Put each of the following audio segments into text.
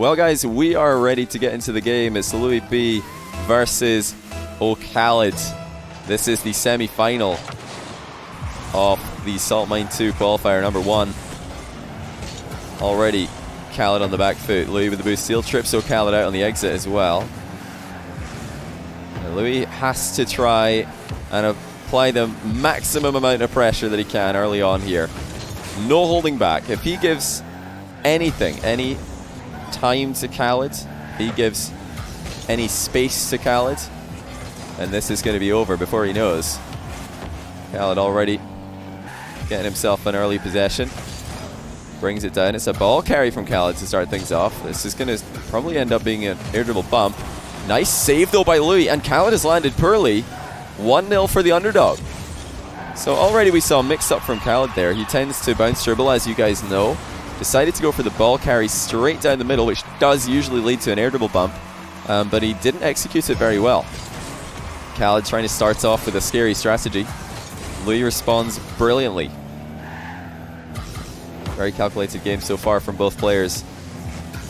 Well, guys, we are ready to get into the game. It's LuiisP versus oKhaliD. This is the semi-final of the Salt Mine 2 qualifier number 1. Already Khalid on the back foot. Louie with the boost steal, trips oKhaliD out on the exit as well. And Louie has to try and apply the maximum amount of pressure that he can early on here. No holding back. If he gives anything, any time to Khalid, he gives any space to Khalid, and this is going to be over before he knows. Khalid already getting himself an early possession. Brings it down. It's a ball carry from Khalid to start things off. This is going to probably end up being an air dribble bump. Nice save though by Louie, and Khalid has landed poorly. 1-0 for the underdog. So already we saw a mix-up from Khalid there. He tends to bounce dribble, as you guys know. Decided to go for the ball carry straight down the middle, which does usually lead to an air dribble bump, but he didn't execute it very well. Khalid trying to start off with a scary strategy. Louie responds brilliantly. Very calculated game so far from both players.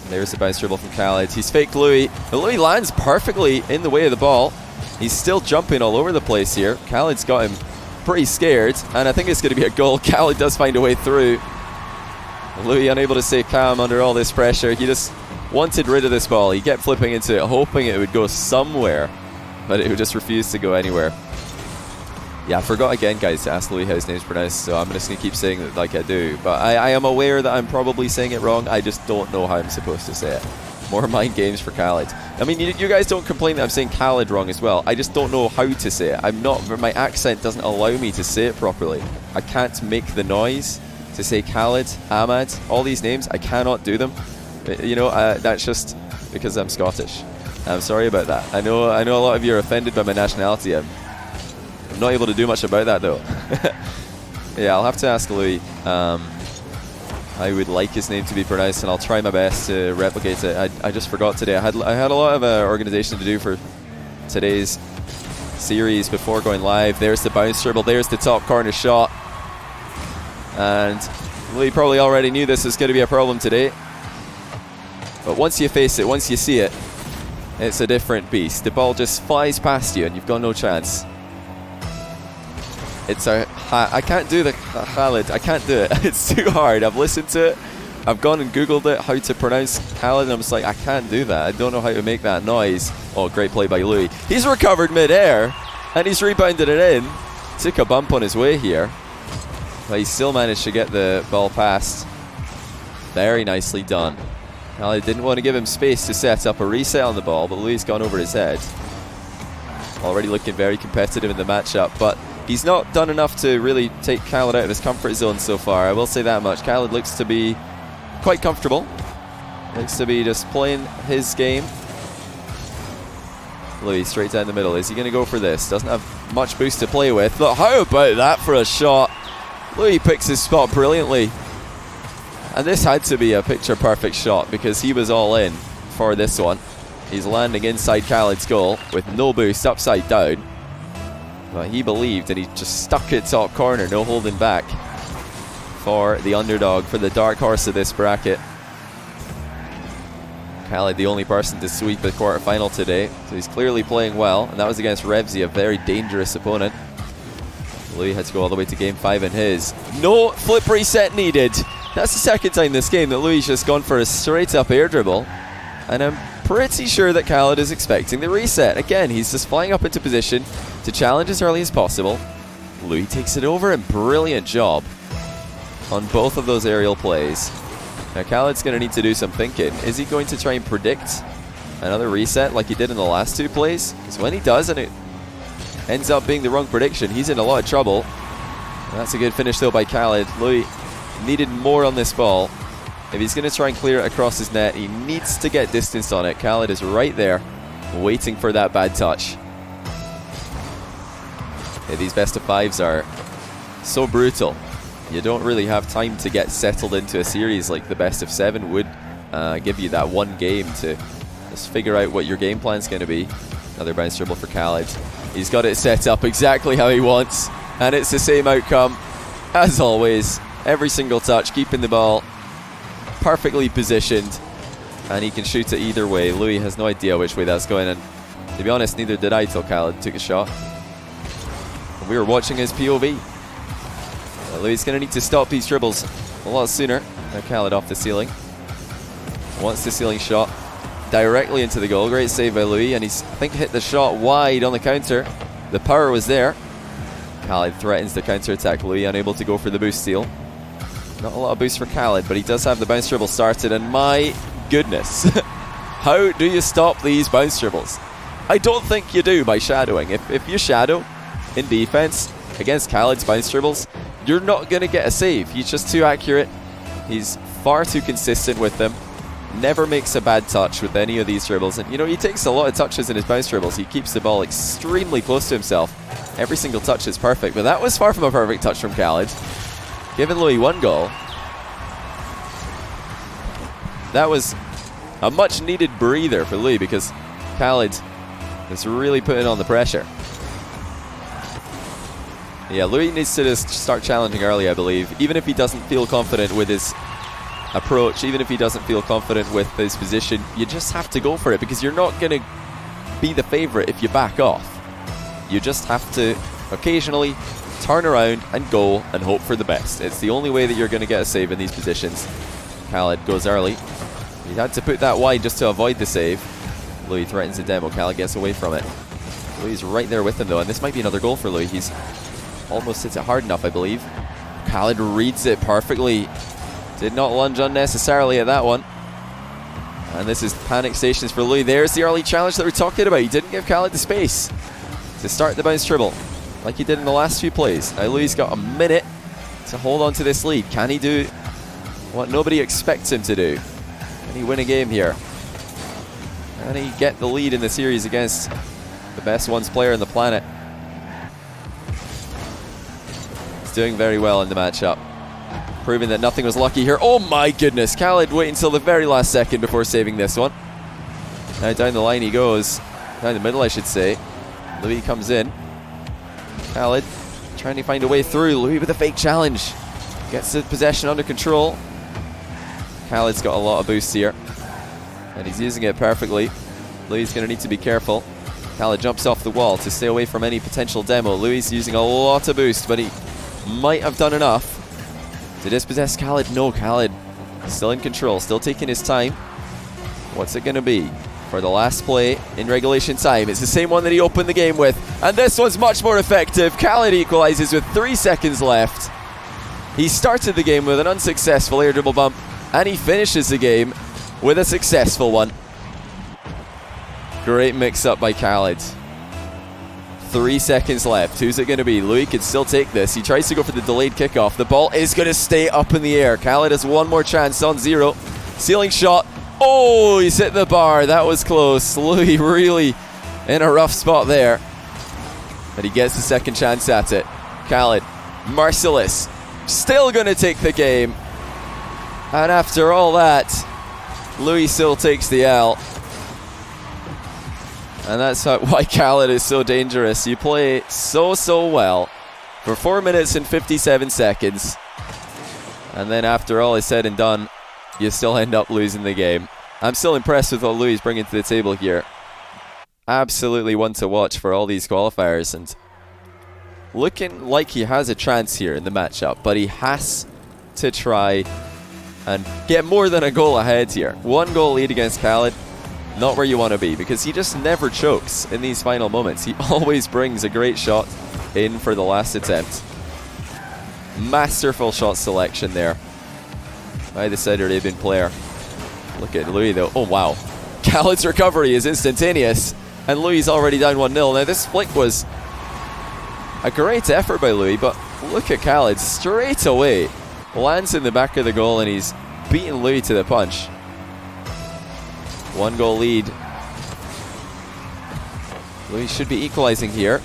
There's the bounce dribble from Khalid. He's faked Louie, but Louie lands perfectly in the way of the ball. He's still jumping all over the place here. Khalid's got him pretty scared, and I think it's going to be a goal. Khalid does find a way through. Louie unable to stay calm under all this pressure. He just wanted rid of this ball. He kept flipping into it, hoping it would go somewhere, but it would just refuse to go anywhere. Yeah, I forgot again, guys, to ask Louie how his name's pronounced, so I'm just going to keep saying it like I do. But I am aware that I'm probably saying it wrong. I just don't know how I'm supposed to say it. More mind games for Khalid. I mean, you guys don't complain that I'm saying Khalid wrong as well. I just don't know how to say it. My accent doesn't allow me to say it properly. I can't make the noise to say Khalid, Ahmad, all these names. I cannot do them. You know, that's just because I'm Scottish. I'm sorry about that. I know a lot of you are offended by my nationality. I'm not able to do much about that though. Yeah, I'll have to ask Louie. I would like his name to be pronounced, and I'll try my best to replicate it. I just forgot today. I had a lot of organization to do for today's series before going live. There's the bounce dribble. There's the top corner shot. And Louie probably already knew this was going to be a problem today. But once you face it, once you see it, it's a different beast. The ball just flies past you and you've got no chance. I can't do the Khalid. I can't do it. It's too hard. I've listened to it. I've gone and Googled it, how to pronounce Khalid, and I'm just like, I can't do that. I don't know how to make that noise. Oh, great play by Louie. He's recovered mid-air, and he's rebounded it in. Took a bump on his way here, but he still managed to get the ball past. Very nicely done. Khalid didn't want to give him space to set up a reset on the ball, but Louie's gone over his head. Already looking very competitive in the matchup, but he's not done enough to really take Khalid out of his comfort zone so far. I will say that much. Khalid looks to be quite comfortable. Looks to be just playing his game. Louie straight down the middle. Is he going to go for this? Doesn't have much boost to play with. Look, how about that for a shot? Louie picks his spot brilliantly. And this had to be a picture-perfect shot because he was all in for this one. He's landing inside Khalid's goal with no boost, upside down. But he believed, and he just stuck it top corner, no holding back for the underdog, for the dark horse of this bracket. Khalid, the only person to sweep the quarterfinal today, so he's clearly playing well, and that was against Revsy, a very dangerous opponent. Louie had to go all the way to game 5 in his. No flip reset needed. That's the second time this game that Louie's just gone for a straight up air dribble, and I'm pretty sure that Khalid is expecting the reset. Again, he's just flying up into position to challenge as early as possible. Louie takes it over, and brilliant job on both of those aerial plays. Now Khalid's going to need to do some thinking. Is he going to try and predict another reset like he did in the last 2 plays? Because when he does and it ends up being the wrong prediction, he's in a lot of trouble. And that's a good finish though by Khalid. Louie needed more on this ball. If he's going to try and clear it across his net, he needs to get distance on it. Khalid is right there, waiting for that bad touch. Yeah, these best of 5s are so brutal. You don't really have time to get settled into a series like the best of 7 would give you that one game to just figure out what your game plan's going to be. Another bounce dribble for Khalid. He's got it set up exactly how he wants, and it's the same outcome as always. Every single touch, keeping the ball perfectly positioned. and he can shoot it either way. Louie has no idea which way that's going, and to be honest, neither did I till Khalid took a shot. We were watching his POV. Louie's going to need to stop these dribbles a lot sooner. Now Khalid off the ceiling. Wants the ceiling shot directly into the goal. Great save by Louie, and he's, I think, hit the shot wide on the counter. The power was there. Khalid threatens the counter attack. Louie unable to go for the boost steal. Not a lot of boost for Khalid, but he does have the bounce dribble started, and my goodness, how do you stop these bounce dribbles? I don't think you do by shadowing. If you shadow in defense against Khalid's bounce dribbles, you're not going to get a save. He's just too accurate. He's far too consistent with them. Never makes a bad touch with any of these dribbles. And, you know, he takes a lot of touches in his bounce dribbles. He keeps the ball extremely close to himself. Every single touch is perfect. But that was far from a perfect touch from Khalid. Giving Louie one goal. That was a much needed breather for Louie because Khalid is really putting on the pressure. Yeah, Louie needs to just start challenging early, I believe. Even if he doesn't feel confident with his approach, even if he doesn't feel confident with his position, you just have to go for it because you're not going to be the favorite if you back off. You just have to occasionally turn around and go and hope for the best. It's the only way that you're going to get a save in these positions. Khalid goes early. He had to put that wide just to avoid the save. Louie threatens a demo. Khalid gets away from it. Louie's right there with him though, and this might be another goal for Louie. He's almost hits it hard enough, I believe. Khalid reads it perfectly. Did not lunge unnecessarily at that one. And this is panic stations for Louie. There's the early challenge that we're talking about. He didn't give Khalid the space to start the bounce dribble like he did in the last few plays. Now Louie's got a minute to hold on to this lead. Can he do what nobody expects him to do? Can he win a game here? Can he get the lead in the series against the best ones player on the planet? He's doing very well in the matchup. Proving that nothing was lucky here. Oh my goodness, Khalid waiting until the very last second before saving this one. Now down the line he goes. Down the middle, I should say. Louie comes in. Khalid trying to find a way through. Louie with a fake challenge. Gets the possession under control. Khalid's got a lot of boost here. And he's using it perfectly. Louie's going to need to be careful. Khalid jumps off the wall to stay away from any potential demo. Louie's using a lot of boost, but he might have done enough to dispossess Khalid. No, Khalid still in control, still taking his time. What's it going to be for the last play in regulation time? It's the same one that he opened the game with, and this one's much more effective. Khalid equalizes with 3 seconds left. He started the game with an unsuccessful air dribble bump, and he finishes the game with a successful one. Great mix-up by Khalid. 3 seconds left. Who's it going to be? Louie could still take this. He tries to go for the delayed kickoff. The ball is going to stay up in the air. Khalid has one more chance on 0. Ceiling shot. Oh, he's hit the bar. That was close. Louie really in a rough spot there. And he gets the second chance at it. Khalid, merciless. Still going to take the game. And after all that, Louie still takes the L. And that's why Khalid is so dangerous. You play so well for 4 minutes and 57 seconds. And then after all is said and done, you still end up losing the game. I'm still impressed with what Louie's bringing to the table here. Absolutely one to watch for all these qualifiers. And looking like he has a chance here in the matchup. But he has to try and get more than a goal ahead here. 1 goal lead against Khalid. Not where you want to be, because he just never chokes in these final moments. He always brings a great shot in for the last attempt. Masterful shot selection there by the Saudi Arabian player. Look at Louie though. Oh wow. Khalid's recovery is instantaneous, and Louie's already down 1-0. Now this flick was a great effort by Louie, but look at Khalid straight away. Lands in the back of the goal, and he's beaten Louie to the punch. 1 goal lead. Louie should be equalizing here.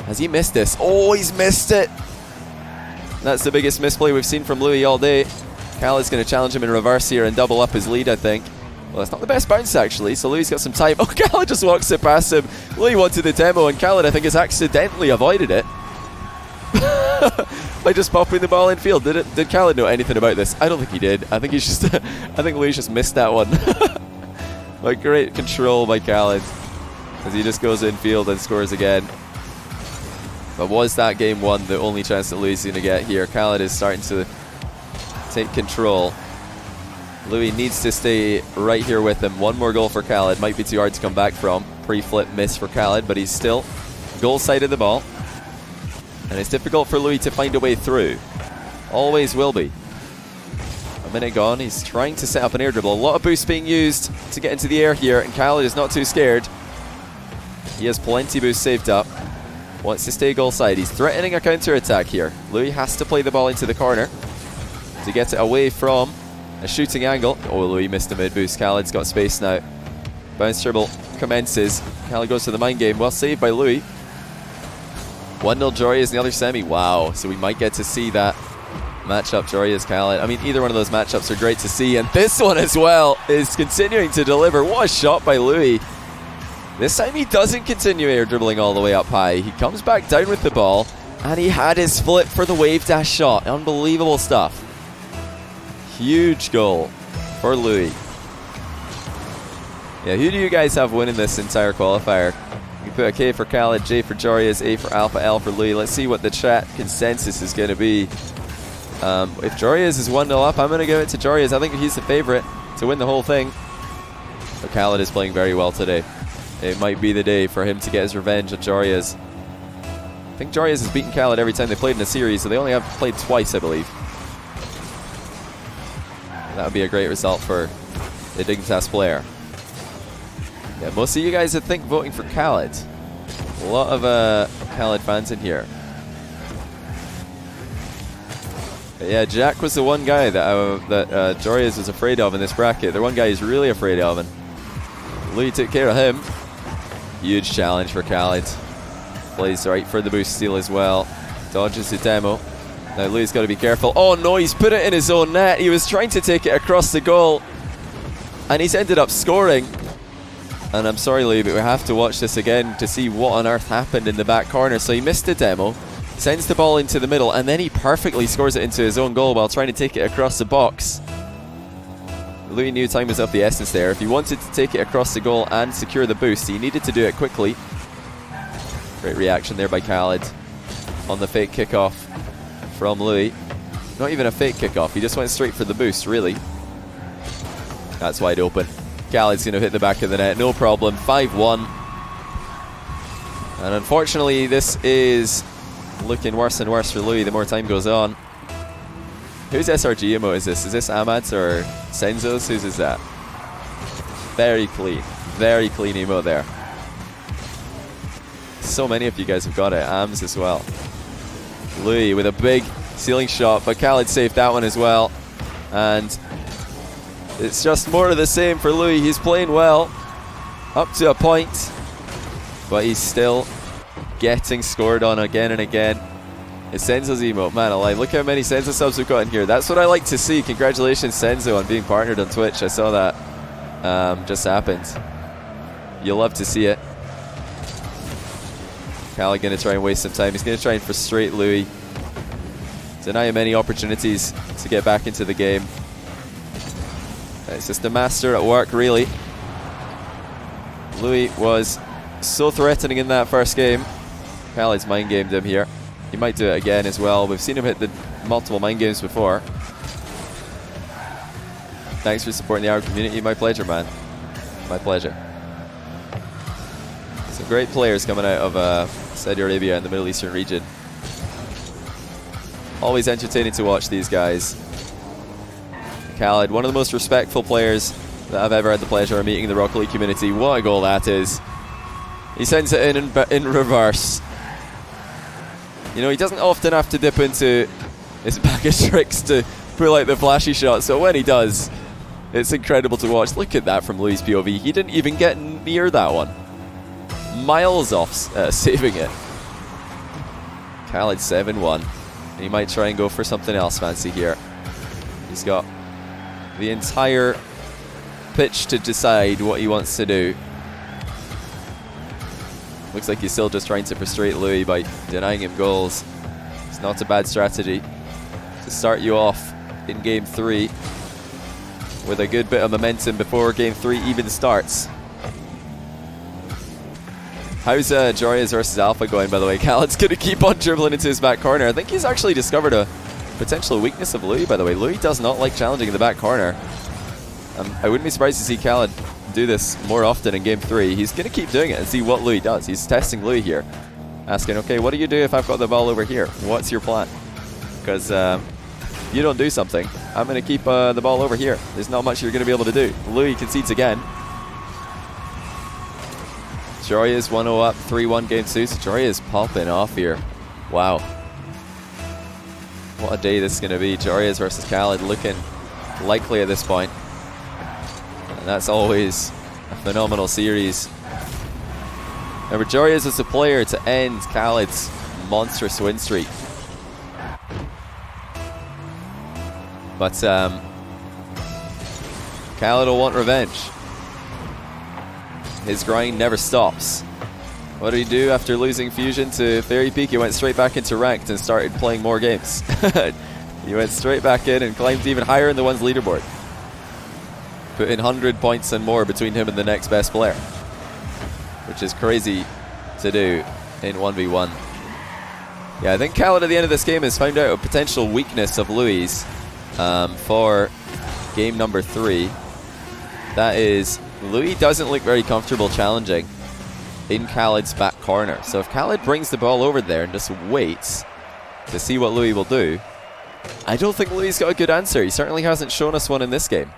Has he missed this? Oh, he's missed it. That's the biggest misplay we've seen from Louie all day. Khalid's going to challenge him in reverse here and double up his lead, I think. Well, that's not the best bounce, actually, so Louie's got some time. Oh, Khalid just walks it past him. Louie wanted the demo, and Khalid, I think, has accidentally avoided it. By just popping the ball in field. Did Khalid know anything about this? I don't think he did. I think he's just I think Louie just missed that one. But great control by Khalid as he just goes infield and scores again. But was that game one the only chance that Louis is going to get here? Khalid is starting to take control. Louis needs to stay right here with him. One more goal for Khalid. Might be too hard to come back from. Pre-flip miss for Khalid, but he's still goal side of the ball. And it's difficult for Louis to find a way through. Always will be. A minute gone. He's trying to set up an air dribble. A lot of boost being used to get into the air here, and Khalid is not too scared. He has plenty boost saved up. Wants to stay goal side. He's threatening a counter attack here. Louis has to play the ball into the corner to get it away from a shooting angle. Oh, Louis missed a mid boost. Khalid's got space now. Bounce dribble commences. Khalid goes to the mind game. Well saved by Louis. 1-0 Joreas in the other semi. Wow. So we might get to see that matchup, Joreas Khalid. I mean, either one of those matchups are great to see. And this one as well is continuing to deliver. What a shot by Louis. This time he doesn't continue air dribbling all the way up high. He comes back down with the ball. And he had his flip for the wave dash shot. Unbelievable stuff. Huge goal for Louis. Yeah, who do you guys have winning this entire qualifier? You put a K for Khalid, J for Joreas, A for Alpha, L for Louis. Let's see what the chat consensus is going to be. If Joreas is 1-0 up, I'm going to give it to Joreas. I think he's the favorite to win the whole thing. But Khalid is playing very well today. It might be the day for him to get his revenge on Joreas. I think Joreas has beaten Khalid every time they played in a series, so they only have played twice, I believe. That would be a great result for the Dignitas player. Yeah, most of you guys, I think, voting for Khalid. A lot of Khalid fans in here. But yeah, Jack was the one guy that Joreas was afraid of in this bracket. The one guy he's really afraid of, and Louis took care of him. Huge challenge for Khalid. Plays right for the boost steal as well. Dodges the demo. Now Louis got to be careful. Oh no, he's put it in his own net. He was trying to take it across the goal, and he's ended up scoring. And I'm sorry, Louis, but we have to watch this again to see what on earth happened in the back corner. So he missed the demo, sends the ball into the middle, and then he perfectly scores it into his own goal while trying to take it across the box. Louis knew time was of the essence there. If he wanted to take it across the goal and secure the boost, he needed to do it quickly. Great reaction there by Khalid on the fake kickoff from Louis. Not even a fake kickoff, he just went straight for the boost, really. That's wide open. Khalid's going to hit the back of the net, no problem. 5-1. And unfortunately, this is looking worse and worse for Louis the more time goes on. Whose SRG emote is this? Is this Amad's or Senzo's? Whose is that? Very clean emote there. So many of you guys have got it. Ams as well. Louis with a big ceiling shot, but Khalid saved that one as well. And it's just more of the same for Louis. He's playing well up to a point, but he's still getting scored on again and again. It's Senzo's emote. Man alive, look how many Senzo subs we've got in here. That's what I like to see. Congratulations, Senzo, on being partnered on Twitch. I saw that just happened. You'll love to see it. Khalid going to try and waste some time. He's going to try and frustrate Louis, deny him any opportunities to get back into the game. It's just the master at work, really. Louis was so threatening in that first game. Khalid's mind gamed him here. He might do it again as well. We've seen him hit the multiple mind games before. Thanks for supporting the Arab community. My pleasure, man. My pleasure. Some great players coming out of Saudi Arabia and the Middle Eastern region. Always entertaining to watch these guys. Khalid, one of the most respectful players that I've ever had the pleasure of meeting in the Rocket League community. What a goal that is. He sends it in reverse. You know, he doesn't often have to dip into his bag of tricks to pull out the flashy shot, so when he does, it's incredible to watch. Look at that from Louis' POV. He didn't even get near that one. Miles off saving it. Khalid 7-1. He might try and go for something else fancy here. He's got the entire pitch to decide what he wants to do. Looks like he's still just trying to frustrate Louis by denying him goals. It's not a bad strategy to start you off in game 3. with a good bit of momentum before Game 3 even starts. How's Joria's versus Alpha going, by the way? Khalid's going to keep on dribbling into his back corner. I think he's actually discovered a potential weakness of Louie, by the way. Louie does not like challenging in the back corner. I wouldn't be surprised to see Khalid do this more often in Game 3. He's going to keep doing it and see what Louie does. He's testing Louie here, asking, okay, what do you do if I've got the ball over here? What's your plan? Because you don't do something, I'm going to keep the ball over here. There's not much you're going to be able to do. Louie concedes again. Joria's 1-0 up, 3-1 Game 2. So Joria's popping off here. Wow. What a day this is going to be. Joria's versus Khalid looking likely at this point. And that's always a phenomenal series. Remember, Joria's is the player to end Khalid's monstrous win streak. But Khalid will want revenge. His grind never stops. What did he do after losing Fusion to Fairy Peak? He went straight back into Ranked and started playing more games. He went straight back in and climbed even higher in the one's leaderboard. Put in 100 points and more between him and the next best player, which is crazy to do in 1v1. Yeah, I think Khalid at the end of this game has found out a potential weakness of Louie's for game number 3. That is, Louie doesn't look very comfortable challenging in Khalid's back corner. So if Khalid brings the ball over there and just waits to see what Louie will do, I don't think Louie's got a good answer. He certainly hasn't shown us one in this game.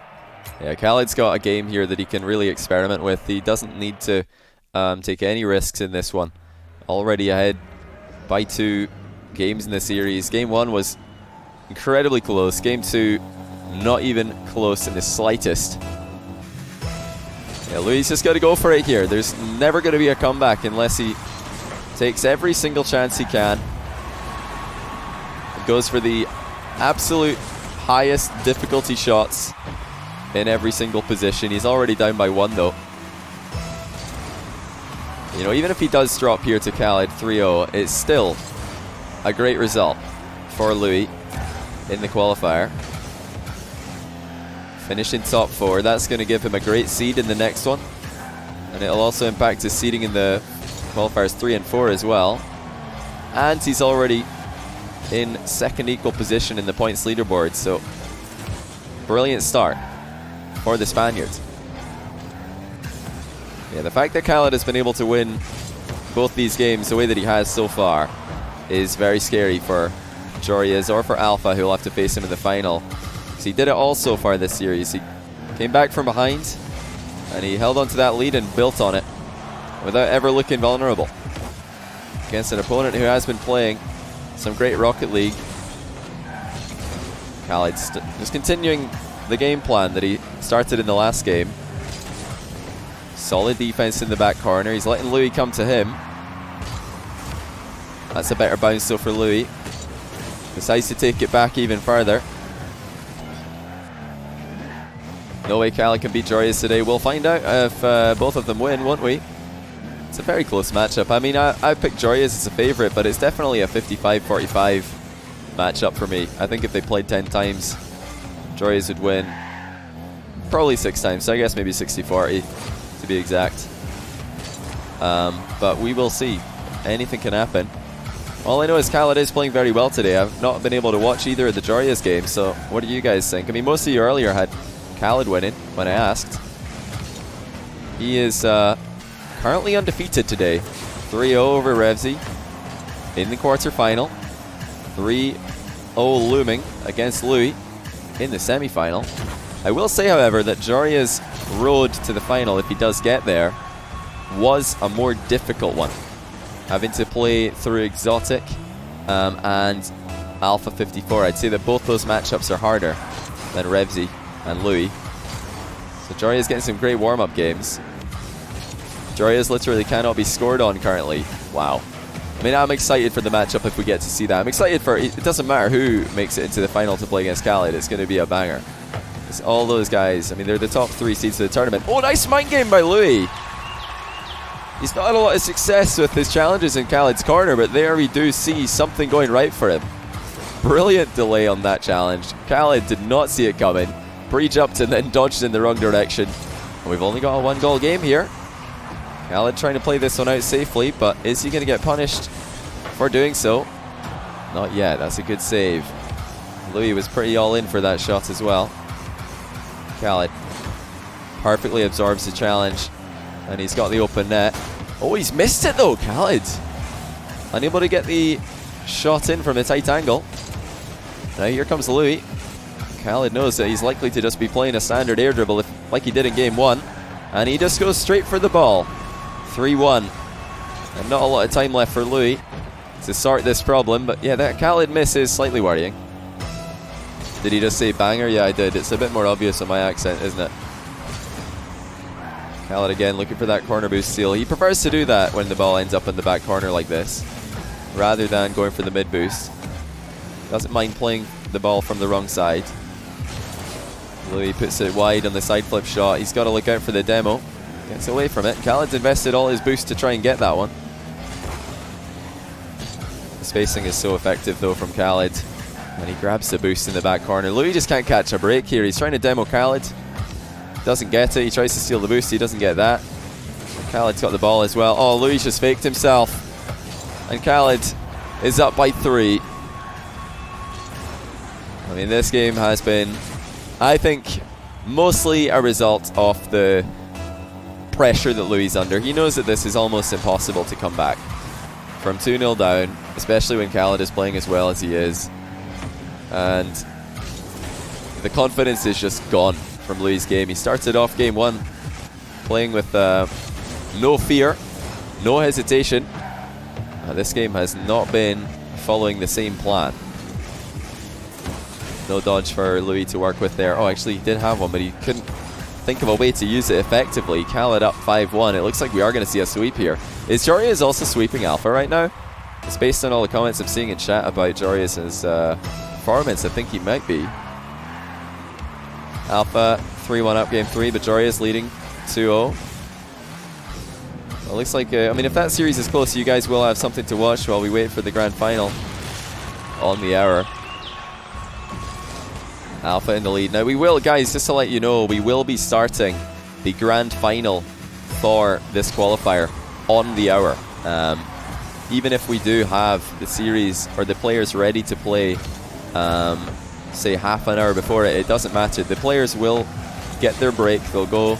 Yeah, Khalid's got a game here that he can really experiment with. He doesn't need to take any risks in this one. Already ahead by 2 games in the series. Game 1 was incredibly close. Game 2, not even close in the slightest. Yeah, Louie's just got to go for it here. There's never going to be a comeback unless he takes every single chance he can. He goes for the absolute highest difficulty shots in every single position. He's already down by 1 though. You know, even if he does drop here to Khalid 3-0, it's still a great result for Louie in the qualifier. Finishing top 4, that's going to give him a great seed in the next one. And it'll also impact his seeding in the qualifiers 3 and 4 as well. And he's already in second equal position in the points leaderboard, so brilliant start for the Spaniards. Yeah, the fact that Khalid has been able to win both these games the way that he has so far is very scary for Joria's or for Alpha, who will have to face him in the final. So he did it all so far this series. He came back from behind and he held onto that lead and built on it without ever looking vulnerable against an opponent who has been playing some great Rocket League. Khalid's just continuing the game plan that he started in the last game. Solid defense in the back corner. He's letting Louie come to him. That's a better bounce though for Louie. Decides to take it back even further. No way Khalid can beat Joria's today. We'll find out if both of them win, won't we? It's a very close matchup. I mean, I picked Joria's as a favorite, but it's definitely a 55-45 matchup for me. I think if they played 10 times, Joria's would win probably 6 times. So I guess maybe 60-40 to be exact. But we will see. Anything can happen. All I know is Khalid is playing very well today. I've not been able to watch either of the Joria's games, so what do you guys think? I mean, most of you earlier had Khalid winning when I asked. He is currently undefeated today. 3-0 over Revsy in the quarterfinal. 3-0 looming against Louie in the semi-final. I will say, however, that Joria's road to the final, if he does get there, was a more difficult one. Having to play through Exotic and Alpha 54. I'd say that both those matchups are harder than Revsy and Louie. So Joria's getting some great warm-up games. Joria's literally cannot be scored on currently. Wow. I mean, I'm excited for the matchup if we get to see that. I'm excited for, it doesn't matter who makes it into the final to play against Khalid, it's going to be a banger. It's all those guys, I mean, they're the top 3 seeds of the tournament. Oh, nice mind game by Louie. He's not had a lot of success with his challenges in Khalid's corner, but there we do see something going right for him. Brilliant delay on that challenge. Khalid did not see it coming. pre-jumped and then dodged in the wrong direction. And we've only got a 1-goal game here. Khalid trying to play this one out safely, but is he going to get punished for doing so? Not yet. That's a good save. Louie was pretty all in for that shot as well. Khalid perfectly absorbs the challenge, and he's got the open net. Oh, he's missed it though, Khalid. Unable to get the shot in from a tight angle. Now here comes Louie. Khalid knows that he's likely to just be playing a standard air dribble like he did in game 1. And he just goes straight for the ball. 3-1. And not a lot of time left for Louie to sort this problem. But yeah, that Khalid miss is slightly worrying. Did he just say banger? Yeah, I did. It's a bit more obvious on my accent, isn't it? Khalid again looking for that corner boost steal. He prefers to do that when the ball ends up in the back corner like this, rather than going for the mid boost. Doesn't mind playing the ball from the wrong side. Louie puts it wide on the side flip shot. He's got to look out for the demo. Gets away from it. Khalid's invested all his boost to try and get that one. The spacing is so effective though from Khalid. And he grabs the boost in the back corner. Louie just can't catch a break here. He's trying to demo Khalid. Doesn't get it. He tries to steal the boost. He doesn't get that. Khalid's got the ball as well. Oh, Louie just faked himself. And Khalid is up by 3. I mean, this game has been, I think, mostly a result of the pressure that Louie's under. He knows that this is almost impossible to come back from 2-0 down, especially when Khalid is playing as well as he is. And the confidence is just gone from Louie's game. He started off game 1 playing with no fear, no hesitation. This game has not been following the same plan. No dodge for Louie to work with there. Oh, actually, he did have one, but he couldn't think of a way to use it effectively. Khalid up 5-1. It looks like we are going to see a sweep here. Is Jorius also sweeping Alpha right now? It's based on all the comments I'm seeing in chat about Jorius' performance. I think he might be. Alpha 3-1 up game 3, but Jorius leading 2-0. Well, it looks like, I mean, if that series is close, you guys will have something to watch while we wait for the grand final on the hour. Alpha in the lead. Now we will, guys, just to let you know, we will be starting the grand final for this qualifier on the hour. Even if we do have the series or the players ready to play, say half an hour before it, it doesn't matter. The players will get their break. They'll go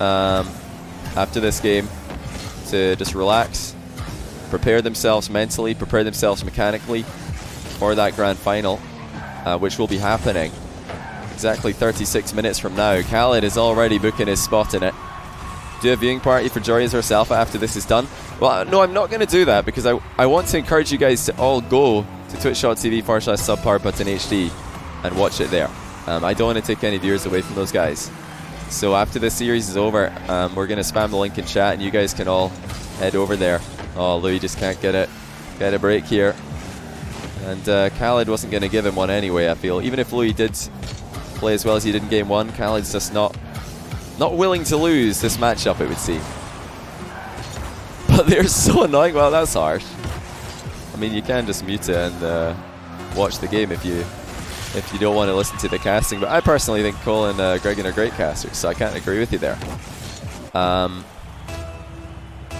after this game to just relax, prepare themselves mentally, prepare themselves mechanically for that grand final, which will be happening exactly 36 minutes from now. Khalid is already booking his spot in it. Do a viewing party for Jorius or Alpha after this is done? Well, no, I'm not going to do that because I want to encourage you guys to all go to twitch.tv/subpowerbuttonhd and watch it there. I don't want to take any viewers away from those guys. So after this series is over, we're going to spam the link in chat and you guys can all head over there. Oh, Louie just can't get a break here. And Khalid wasn't going to give him one anyway, I feel. Even if Louie did play as well as he did in game 1, Khalid's just not willing to lose this matchup, it would seem. But they're so annoying. Well, that's harsh. I mean, you can just mute it and watch the game if you don't want to listen to the casting. But I personally think Cole and Gregan are great casters, so I can't agree with you there.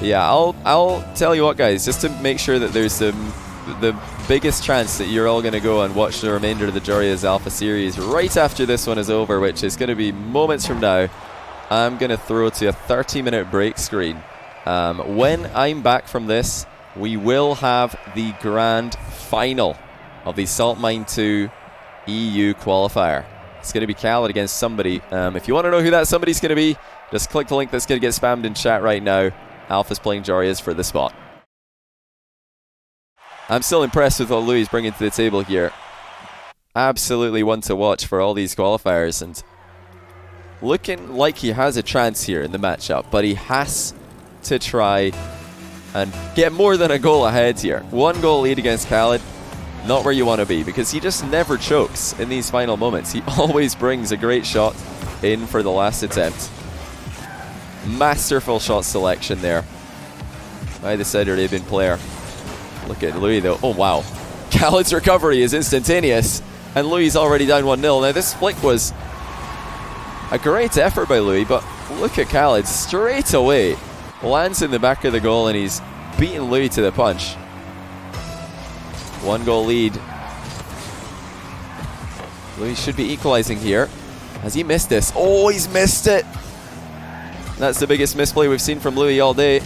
Yeah, I'll tell you what, guys, just to make sure that there's the biggest chance that you're all going to go and watch the remainder of the Jorius Alpha series right after this one is over, which is going to be moments from now. I'm going to throw to a 30-minute break screen. When I'm back from this, we will have the grand final of the Salt Mine 2 EU qualifier. It's going to be Khalid against somebody. If you want to know who that somebody's going to be, just click the link that's going to get spammed in chat right now. Alpha's playing Jorius for the spot. I'm still impressed with what Louie's bringing to the table here. Absolutely one to watch for all these qualifiers, and looking like he has a chance here in the matchup, but he has to try and get more than a goal ahead here. 1 goal lead against Khalid, not where you want to be, because he just never chokes in these final moments. He always brings a great shot in for the last attempt. Masterful shot selection there by the Saudi Arabian player. Look at Louie though. Oh wow. Khalid's recovery is instantaneous, and Louie's already down 1-0. Now this flick was A great effort by Louie, but look at Khalid straight away. Lands in the back of the goal and he's beaten Louie to the punch. 1 goal lead. Louie should be equalizing here. Has he missed this? Oh, he's missed it. That's the biggest misplay we've seen from Louie all day.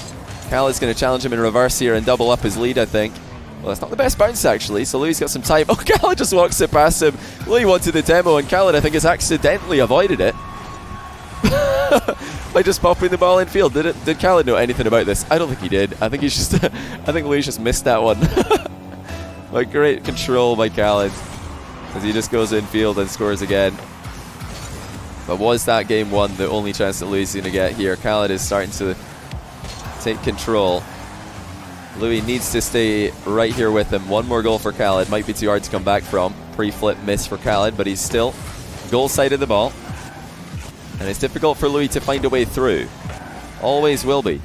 Khalid's going to challenge him in reverse here and double up his lead, I think. Well, that's not the best bounce, actually, so Louie's got some time. Oh, Khalid just walks it past him. Louie wanted the demo, and Khalid, I think, has accidentally avoided it. By just popping the ball in field. Did Khalid know anything about this? I don't think he did. I think he's just I think Louie just missed that one. But great control by Khalid as he just goes in field and scores again. But was that game one the only chance that Louie's going to get here? Khalid is starting to take control. Louie needs to stay right here with him. 1 more goal for Khalid. Might be too hard to come back from. Pre-flip miss for Khalid, but he's still goal side of the ball. And it's difficult for Louie to find a way through. Always will be.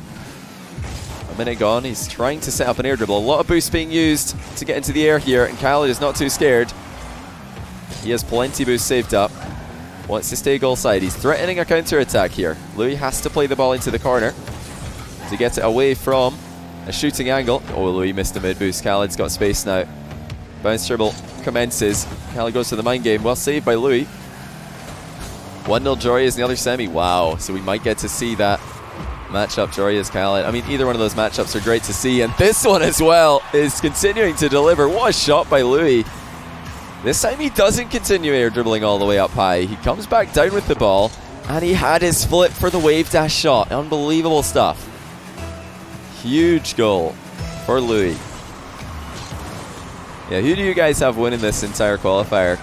A minute gone. He's trying to set up an air dribble. A lot of boost being used to get into the air here, and Khalid is not too scared. He has plenty boost saved up. Wants to stay goal side. He's threatening a counter attack here. Louie has to play the ball into the corner to get it away from a shooting angle. Oh, Louie missed a mid boost. Khalid's got space now. Bounce dribble commences. Khalid goes to the mind game. Well saved by Louie. 1-0 Joria's in the other semi. Wow. So we might get to see that matchup, Joria's Khalid. I mean, either one of those matchups are great to see. And this one as well is continuing to deliver. What a shot by Louie. This time he doesn't continue air dribbling all the way up high. He comes back down with the ball, and he had his flip for the wave dash shot. Unbelievable stuff. Huge goal for Louie. Yeah, who do you guys have winning this entire qualifier?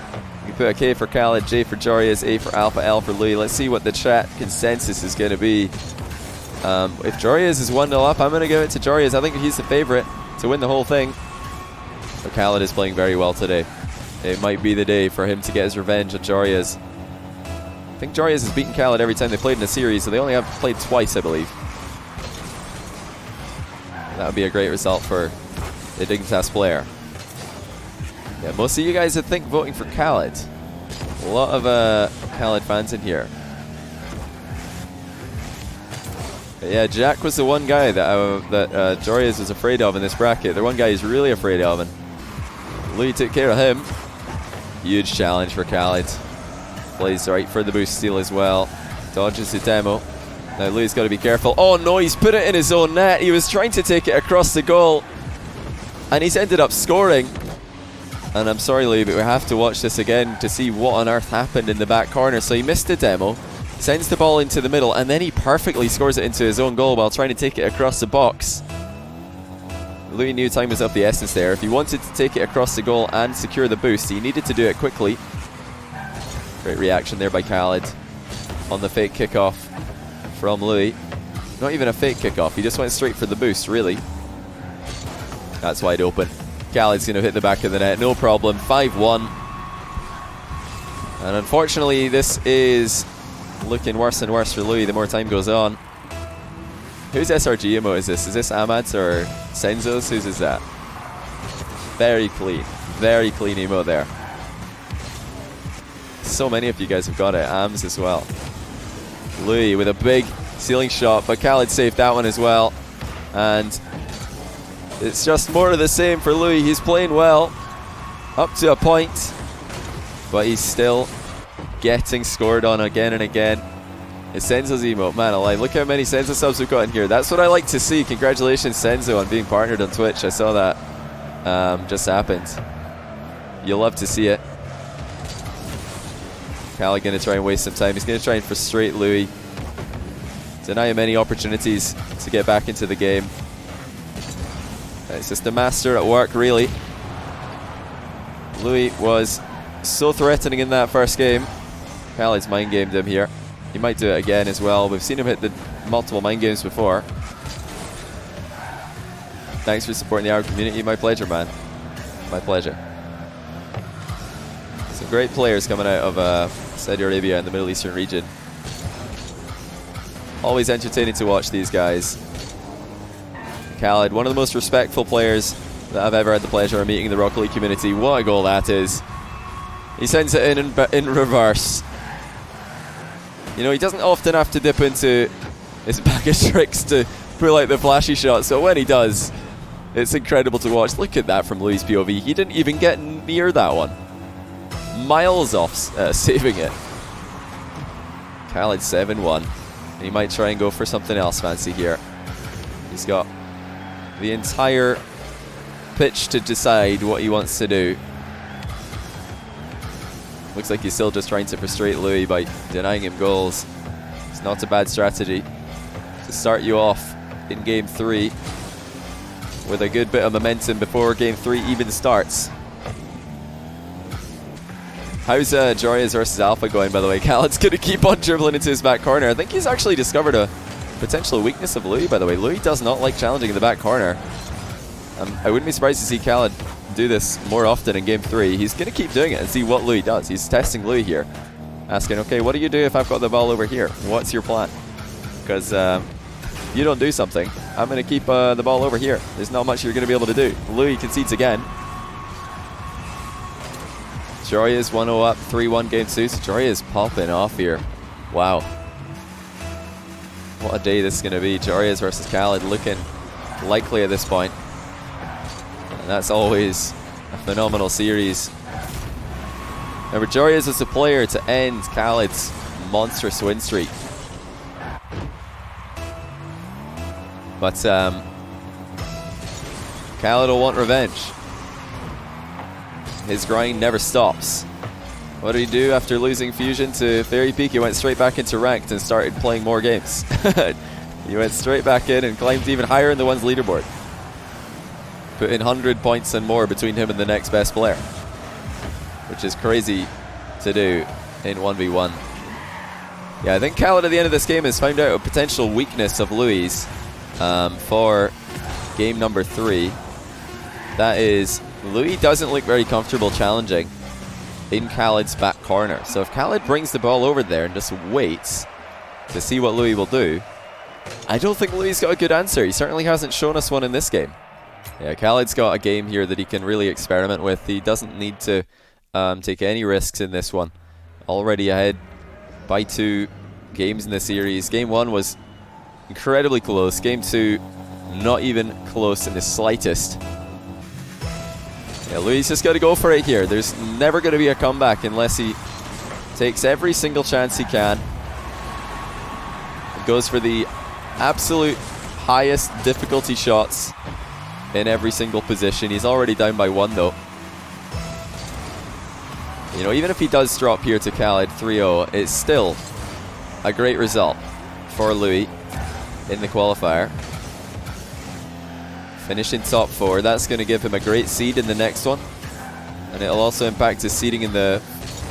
You put a K for Khalid, J for Jorias, A for Alpha, L for Louie. Let's see what the chat consensus is going to be. If Jorias is 1-0 up, I'm going to give it to Jorias. I think he's the favorite to win the whole thing. But Khalid is playing very well today. It might be the day for him to get his revenge on Jorias. I think Jorias has beaten Khalid every time they played in a series, so they only have played twice, I believe. That would be a great result for the Dignitas player. Yeah, most of you guys, I think, voting for Khalid. A lot of Khalid fans in here. But yeah, Jack was the one guy that Jorias was afraid of in this bracket. The one guy he's really afraid of, and Louie took care of him. Huge challenge for Khalid. Plays right for the boost steal as well. Dodges the demo. Now Louie's got to be careful. Oh no, he's put it in his own net. He was trying to take it across the goal, and he's ended up scoring. And I'm sorry, Louie, but we have to watch this again to see what on earth happened in the back corner. So he missed the demo, sends the ball into the middle, and then he perfectly scores it into his own goal while trying to take it across the box. Louie knew time was of the essence there. If he wanted to take it across the goal and secure the boost, he needed to do it quickly. Great reaction there by Khalid on the fake kickoff from Louie. Not even a fake kickoff, he just went straight for the boost, really. That's wide open. Khalid's going to hit the back of the net, no problem. 5-1. And unfortunately, this is looking worse and worse for Louie the more time goes on. Whose SRG emote is this? Is this Ahmad's or Senzo's? Whose is that? Very clean emote there. So many of you guys have got it. Ams as well. Louie with a big ceiling shot, but Khalid saved that one as well. And it's just more of the same for Louie. He's playing well up to a point, but he's still getting scored on again and again. It's Senzo's emote. Man alive, look how many Senzo subs we've got in here. That's what I like to see. Congratulations, Senzo, on being partnered on Twitch. I saw that just happened. You'll love to see it. Khalid going to try and waste some time. He's going to try and frustrate Louie, deny him any opportunities to get back into the game. It's just the master at work, really. Louie was so threatening in that first game. Khalid's mind gamed him here. He might do it again as well. We've seen him hit the multiple mind games before. Thanks for supporting the Arab community. My pleasure, man. My pleasure. Some great players coming out of Saudi Arabia and the Middle Eastern region. Always entertaining to watch these guys. Khalid, one of the most respectful players that I've ever had the pleasure of meeting in the Rocket League community. What a goal that is. He sends it in reverse. You know, he doesn't often have to dip into his bag of tricks to pull out the flashy shot, so when he does, it's incredible to watch. Look at that from Louie's POV. He didn't even get near that one. Miles off saving it. Khalid 7-1. He might try and go for something else fancy here. He's got the entire pitch to decide what he wants to do. Looks like he's still just trying to frustrate Louie by denying him goals. It's not a bad strategy to start you off in Game 3 with a good bit of momentum before Game 3 even starts. How's Joria's versus Alpha going, by the way? Khalid's going to keep on dribbling into his back corner. I think he's actually discovered a potential weakness of Louie, by the way. Louie does not like challenging in the back corner. I wouldn't be surprised to see Khalid do this more often in Game 3. He's going to keep doing it and see what Louie does. He's testing Louie here, asking, okay, what do you do if I've got the ball over here? What's your plan? Because if you don't do something, I'm going to keep the ball over here. There's not much you're going to be able to do. Louie concedes again. Joria's 1-0 up, 3-1 Game 2. So Joria's popping off here. Wow. What a day this is going to be. Joria's versus Khalid looking likely at this point. And that's always a phenomenal series. Remember, Joria's was the player to end Khalid's monstrous win streak. But Khalid will want revenge. His grind never stops. What did he do after losing Fusion to Fairy Peak? He went straight back into Ranked and started playing more games. He went straight back in and climbed even higher in the one's leaderboard. Put in 100 points and more between him and the next best player, which is crazy to do in 1v1. Yeah, I think Khalid at the end of this game has found out a potential weakness of Louie's for game number 3. That is, Louie doesn't look very comfortable challenging in Khalid's back corner. So if Khalid brings the ball over there and just waits to see what Louie will do, I don't think Louie's got a good answer. He certainly hasn't shown us one in this game. Yeah, Khalid's got a game here that he can really experiment with. He doesn't need to take any risks in this one. Already ahead by 2 games in the series. Game 1 was incredibly close. Game 2, not even close in the slightest. Yeah, Louie's just got to go for it here. There's never going to be a comeback unless he takes every single chance he can. He goes for the absolute highest difficulty shots in every single position. He's already down by 1 though. You know, even if he does drop here to Khalid 3-0, it's still a great result for Louie in the qualifier. Finishing top 4, that's going to give him a great seed in the next one. And it'll also impact his seeding in the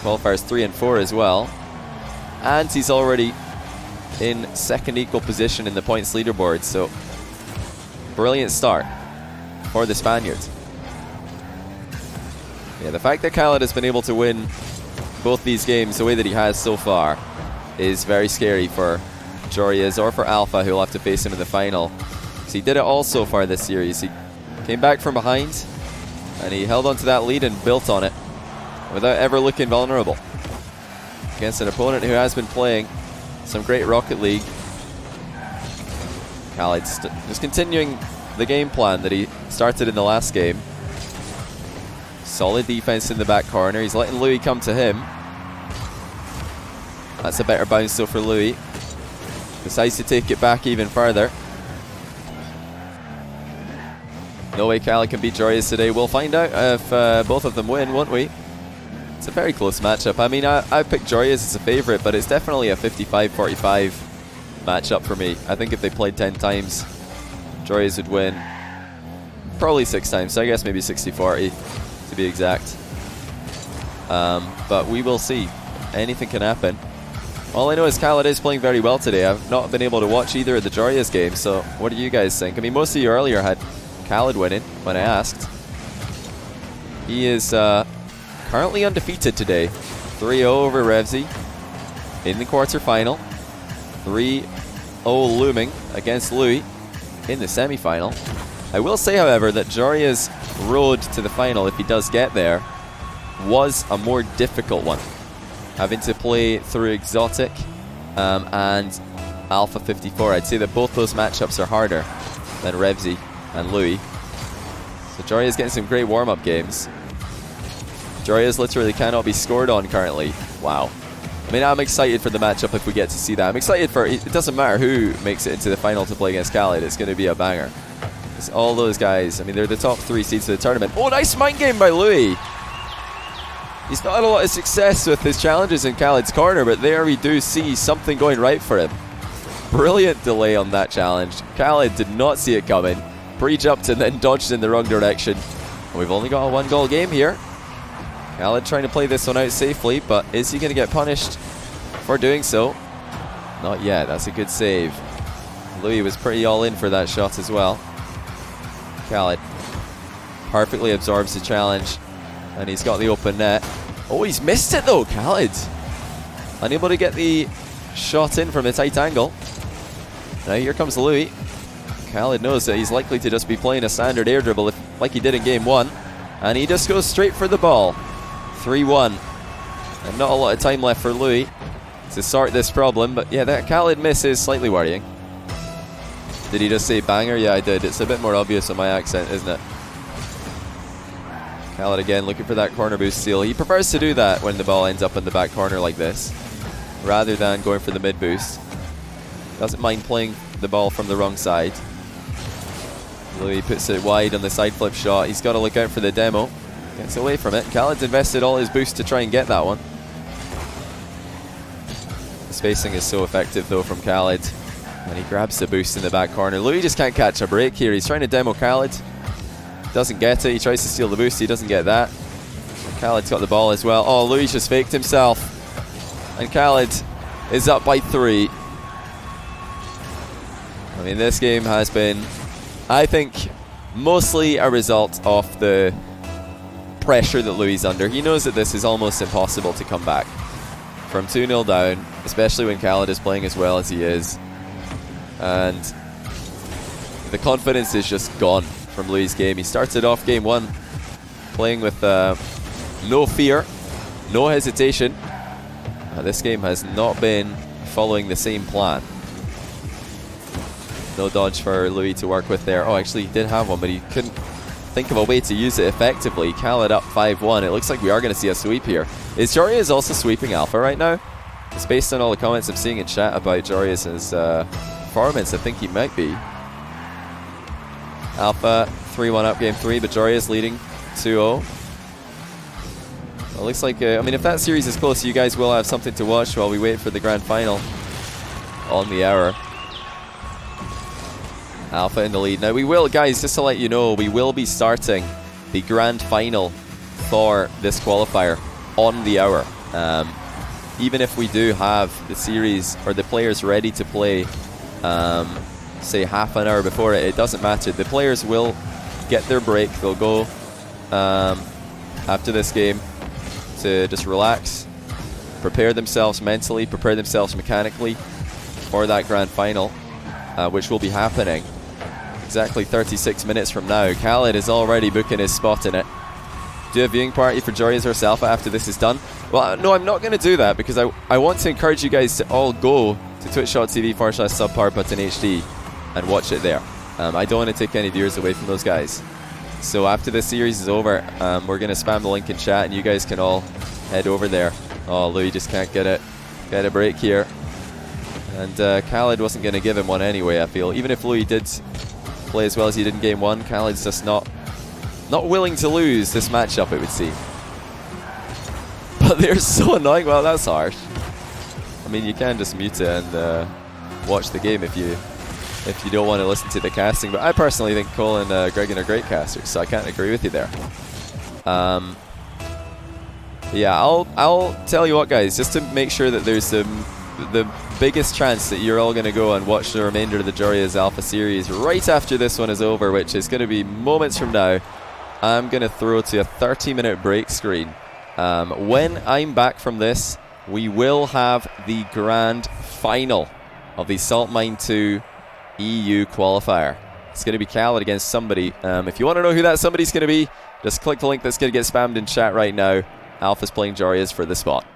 qualifiers 3 and 4 as well. And he's already in 2nd equal position in the points leaderboard, so brilliant start for the Spaniards. Yeah, the fact that Khalid has been able to win both these games the way that he has so far is very scary for Joria's or for Alpha, who will have to face him in the final. So he did it all so far this series. He came back from behind and he held on to that lead and built on it without ever looking vulnerable against an opponent who has been playing some great Rocket League. Khalid's just continuing the game plan that he started in the last game. Solid defense in the back corner. He's letting Louie come to him. That's a better bounce though for Louie. Decides to take it back even further. No way Khalid can beat Joria's today. We'll find out if both of them win, won't we? It's a very close matchup. I mean, I picked Joria's as a favorite, but it's definitely a 55-45 matchup for me. I think if they played 10 times, Joria's would win probably 6 times. So I guess maybe 60-40 to be exact. But we will see. Anything can happen. All I know is Khalid is playing very well today. I've not been able to watch either of the Joria's games, so what do you guys think? I mean, most of you earlier had Khalid winning when I asked. He is currently undefeated today. 3-0 over Revsy in the quarterfinal. 3-0 looming against Louie in the semi-final. I will say, however, that Joria's road to the final, if he does get there, was a more difficult one. Having to play through Exotic and Alpha 54. I'd say that both those matchups are harder than Revsy and Louie. So Jorya's getting some great warm-up games. Jorya's literally cannot be scored on currently. Wow. I mean, I'm excited for the matchup if we get to see that. I'm excited for it. It doesn't matter who makes it into the final to play against Khalid. It's going to be a banger. It's all those guys. I mean, they're the top 3 seeds of the tournament. Oh, nice mind game by Louie. He's not had a lot of success with his challenges in Khalid's corner, but there we do see something going right for him. Brilliant delay on that challenge. Khalid did not see it coming. Pre-jumped and then dodged in the wrong direction. And we've only got a 1-goal game here. Khalid trying to play this one out safely, but is he going to get punished for doing so? Not yet. That's a good save. Louie was pretty all in for that shot as well. Khalid perfectly absorbs the challenge, and he's got the open net. Oh, he's missed it though, Khalid. Unable to get the shot in from a tight angle. Now here comes Louie. Khalid knows that he's likely to just be playing a standard air dribble like he did in game 1. And he just goes straight for the ball. 3-1. And not a lot of time left for Louie to sort this problem. But yeah, that Khalid miss is slightly worrying. Did he just say banger? Yeah, I did. It's a bit more obvious on my accent, isn't it? Khalid again looking for that corner boost steal. He prefers to do that when the ball ends up in the back corner like this, rather than going for the mid boost. Doesn't mind playing the ball from the wrong side. Louie puts it wide on the side flip shot. He's got to look out for the demo. Gets away from it. Khalid's invested all his boost to try and get that one. The spacing is so effective though from Khalid. And he grabs the boost in the back corner. Louie just can't catch a break here. He's trying to demo Khalid. Doesn't get it. He tries to steal the boost. He doesn't get that. Khalid's got the ball as well. Oh, Louie just faked himself. And Khalid is up by 3. I mean, this game has been, I think, mostly a result of the pressure that Louie's under. He knows that this is almost impossible to come back from 2-0 down, especially when Khalid is playing as well as he is. And the confidence is just gone from Louie's game. He started off game 1 playing with no fear, no hesitation. This game has not been following the same plan. No dodge for Louie to work with there. Oh, actually he did have one, but he couldn't think of a way to use it effectively. Khalid up 5-1. It looks like we are going to see a sweep here. Is Jorya also sweeping Alpha right now? It's based on all the comments I'm seeing in chat about Jorya's performance. I think he might be. Alpha 3-1 up game 3, but Jorya's leading 2-0. It looks like, I mean, if that series is close, you guys will have something to watch while we wait for the grand final on the hour. Alpha in the lead. Now we will, guys, just to let you know, we will be starting the grand final for this qualifier on the hour. Even if we do have the series or the players ready to play, say half an hour before it, it doesn't matter. The players will get their break. They'll go after this game to just relax, prepare themselves mentally, prepare themselves mechanically for that grand final, which will be happening exactly 36 minutes from now. Khalid is already booking his spot in it. Do a viewing party for Jorya's or Alpha after this is done? Well, no, I'm not going to do that because I want to encourage you guys to all go to twitch.tv/subpowerbuttonhd and watch it there. I don't want to take any viewers away from those guys. So after this series is over, we're going to spam the link in chat and you guys can all head over there. Oh, Louie just can't get a break here. And Khalid wasn't going to give him one anyway, I feel. Even if Louie did play as well as he did in game 1, Khalid's just not willing to lose this matchup, it would seem. But they're so annoying. Well, that's harsh. I mean, you can just mute it and watch the game if you don't want to listen to the casting. But I personally think Cole and Gregan are great casters, so I can't agree with you there. Yeah, I'll tell you what, guys, just to make sure that there's the biggest chance that you're all going to go and watch the remainder of the Jorya's Alpha series right after this one is over, which is going to be moments from now. I'm going to throw to a 30-minute break screen. When I'm back from this, we will have the grand final of the Salt Mine 2 EU qualifier. It's going to be Khalid against somebody. If you want to know who that somebody's going to be, just click the link that's going to get spammed in chat right now. Alpha's playing Jorya's for the spot.